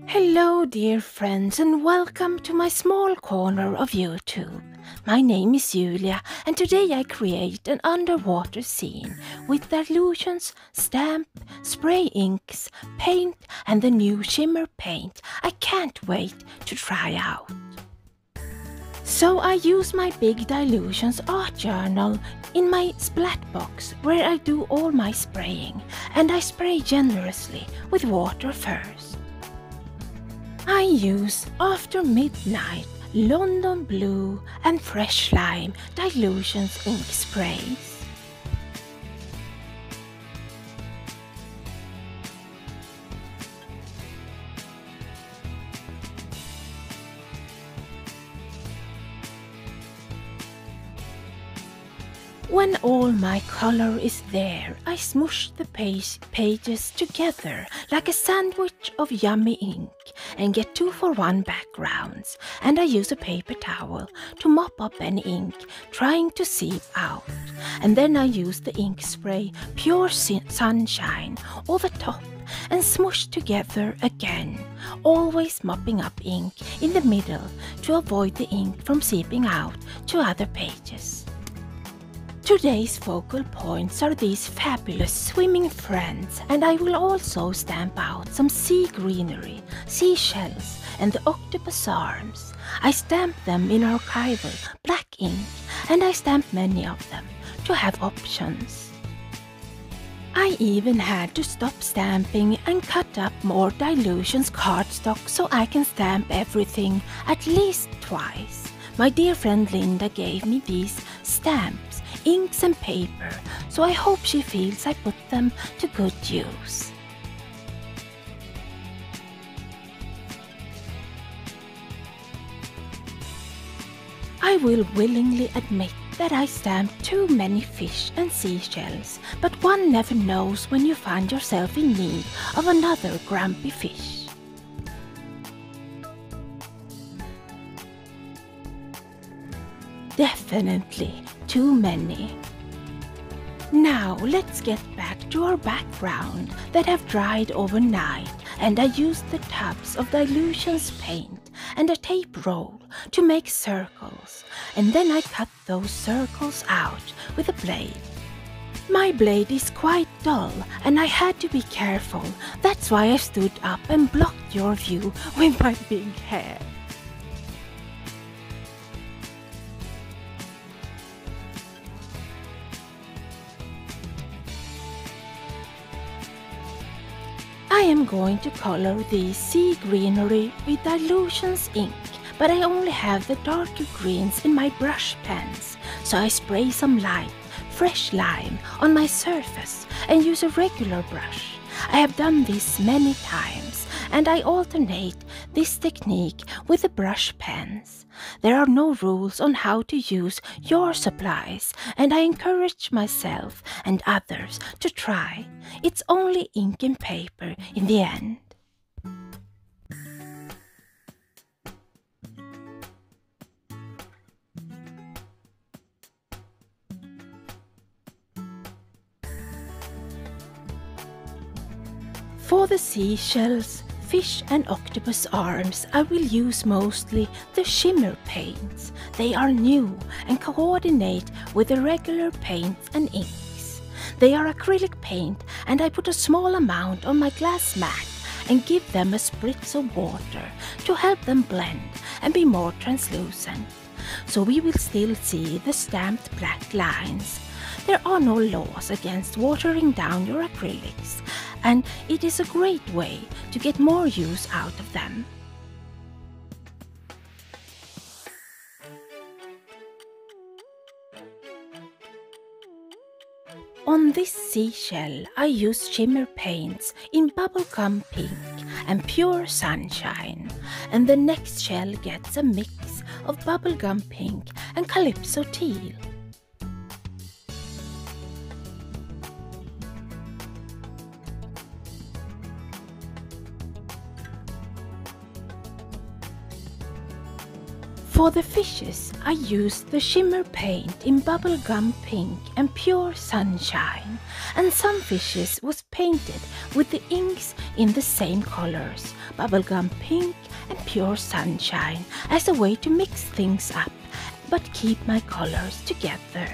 Hello dear friends and welcome to my small corner of YouTube. My name is Julia and today I create an underwater scene with Dylusions, stamp, spray inks, paint and the new Shimmer paint I can't wait to try out. So I use my big Dylusions art journal in my splat box where I do all my spraying, and I spray generously with water first. I use After Midnight, London Blue and Fresh Lime Dylusions ink sprays. When all my color is there, I smush the pages together like a sandwich of yummy ink and get 2-for-1 backgrounds, and I use a paper towel to mop up any ink trying to seep out, and then I use the ink spray Pure Sunshine over top and smush together again, always mopping up ink in the middle to avoid the ink from seeping out to other pages. Today's focal points are these fabulous swimming friends, and I will also stamp out some sea greenery, seashells and the Octopus Arms. I stamp them in archival black ink, and I stamp many of them to have options. I even had to stop stamping and cut up more Dylusions cardstock so I can stamp everything at least twice. My dear friend Linda gave me these stamps, inks and paper, so I hope she feels I put them to good use. I will willingly admit that I stamped too many fish and seashells, but one never knows when you find yourself in need of another grumpy fish. Definitely too many. Now let's get back to our background that have dried overnight, and I used the tubs of Dylusions paint and a tape roll to make circles, and then I cut those circles out with a blade. My blade is quite dull and I had to be careful, that's why I stood up and blocked your view with my big hair. I am going to color the sea greenery with Dylusions ink, but I only have the darker greens in my brush pens, so I spray some light, fresh lime on my surface and use a regular brush. I have done this many times, and I alternate this technique with the brush pens. There are no rules on how to use your supplies, and I encourage myself and others to try. It's only ink and paper in the end. For the seashells, fish and octopus arms, I will use mostly the Shimmer paints. They are new and coordinate with the regular paints and inks. They are acrylic paint, and I put a small amount on my glass mat and give them a spritz of water to help them blend and be more translucent. So we will still see the stamped black lines. There are no laws against watering down your acrylics, and it is a great way to get more use out of them. On this seashell, I use Shimmer Paints in bubbelgum pink and Pure Sunshine, and the next shell gets a mix of bubblegum pink and Calypso Teal. For the fishes, I used the shimmer paint in bubblegum pink and pure sunshine, and some fishes was painted with the inks in the same colors, bubblegum pink and pure sunshine, as a way to mix things up but keep my colors together.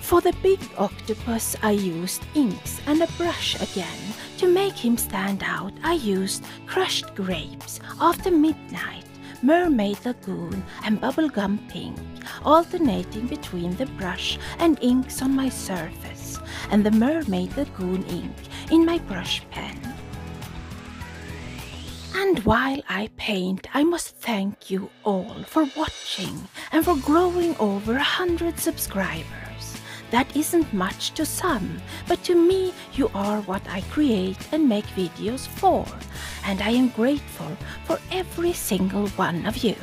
For the big octopus I used inks and a brush again. To make him stand out I used crushed grapes, After Midnight, Mermaid Lagoon and bubblegum pink, alternating between the brush and inks on my surface and the Mermaid Lagoon ink in my brush pen. And while I paint, I must thank you all for watching and for growing over 100 subscribers. That isn't much to some, but to me you are what I create and make videos for, and I am grateful for every single one of you.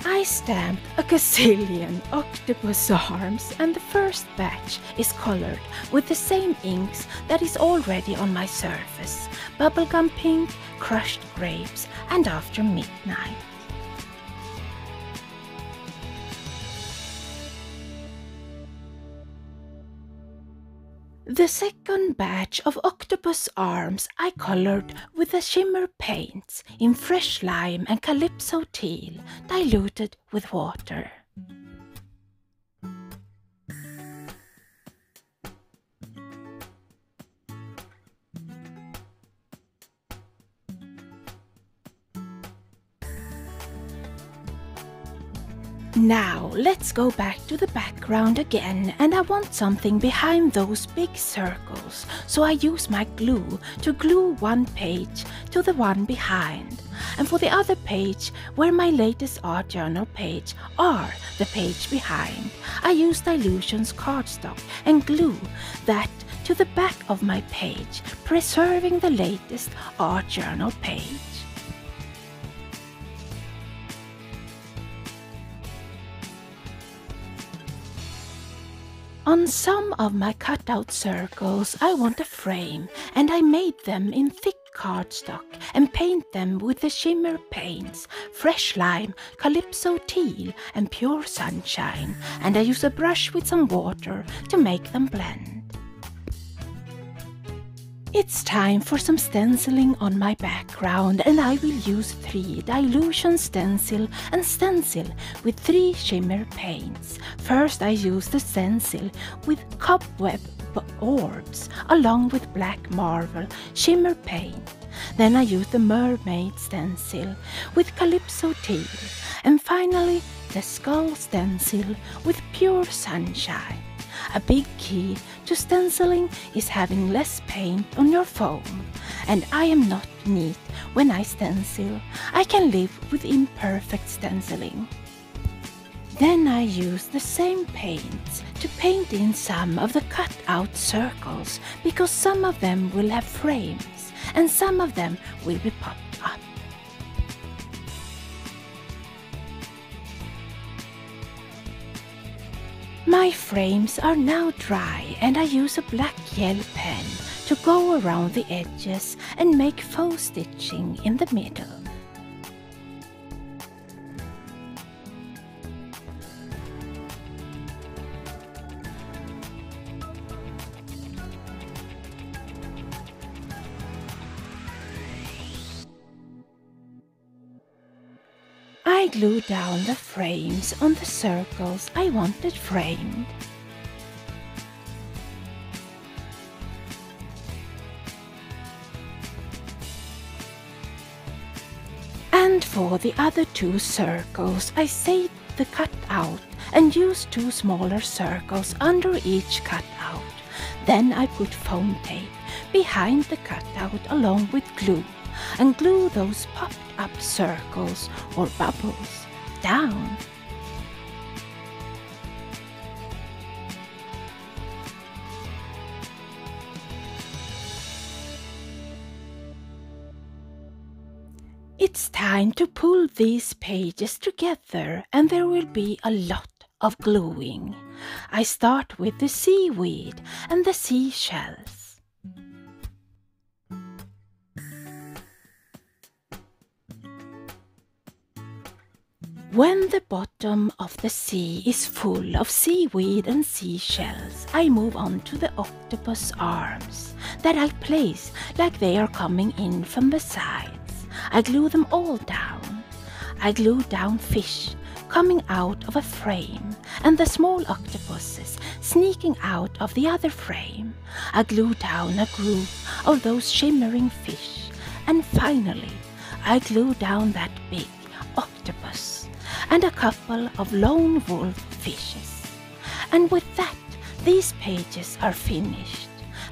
I stamped a gazillion octopus arms, and the first batch is colored with the same inks that is already on my surface, bubblegum pink, crushed grapes and After Midnight. The second batch of octopus arms I colored with the Shimmer Paints in fresh lime and Calypso Teal, diluted with water. Now let's go back to the background again, and I want something behind those big circles, so I use my glue to glue one page to the one behind, and for the other page where my latest art journal page are the page behind, I use Dylusions cardstock and glue that to the back of my page, preserving the latest art journal page. On some of my cutout circles I want a frame, and I made them in thick cardstock and paint them with the Shimmer Paints, fresh lime, Calypso Teal and pure sunshine, and I use a brush with some water to make them blend. It's time for some stenciling on my background, and I will use 3 Dylusion stencil and stencil with 3 shimmer paints. First I use the stencil with cobweb orbs along with black Marbel shimmer paint. Then I use the mermaid stencil with Calypso Teal, and finally the skull stencil with pure sunshine. A big key to stenciling is having less paint on your foam, and I am not neat when I stencil. I can live with imperfect stenciling. Then I use the same paints to paint in some of the cut-out circles, because some of them will have frames and some of them will be popped up. My frames are now dry, and I use a black gel pen to go around the edges and make faux stitching in the middle. I glue down the frames on the circles I wanted framed. And for the other 2 circles, I saved the cutout and used 2 smaller circles under each cutout. Then I put foam tape behind the cutout along with glue, and glue those popped up circles or bubbles down. It's time to pull these pages together, and there will be a lot of gluing. I start with the seaweed and the seashells. When the bottom of the sea is full of seaweed and seashells, I move on to the octopus arms that I place like they are coming in from the sides. I glue them all down. I glue down fish coming out of a frame and the small octopuses sneaking out of the other frame. I glue down a group of those shimmering fish, and finally I glue down that big octopus and a couple of lone wolf fishes. And with that, these pages are finished.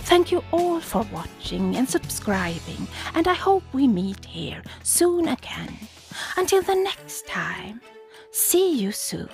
Thank you all for watching and subscribing, and I hope we meet here soon again. Until the next time, see you soon.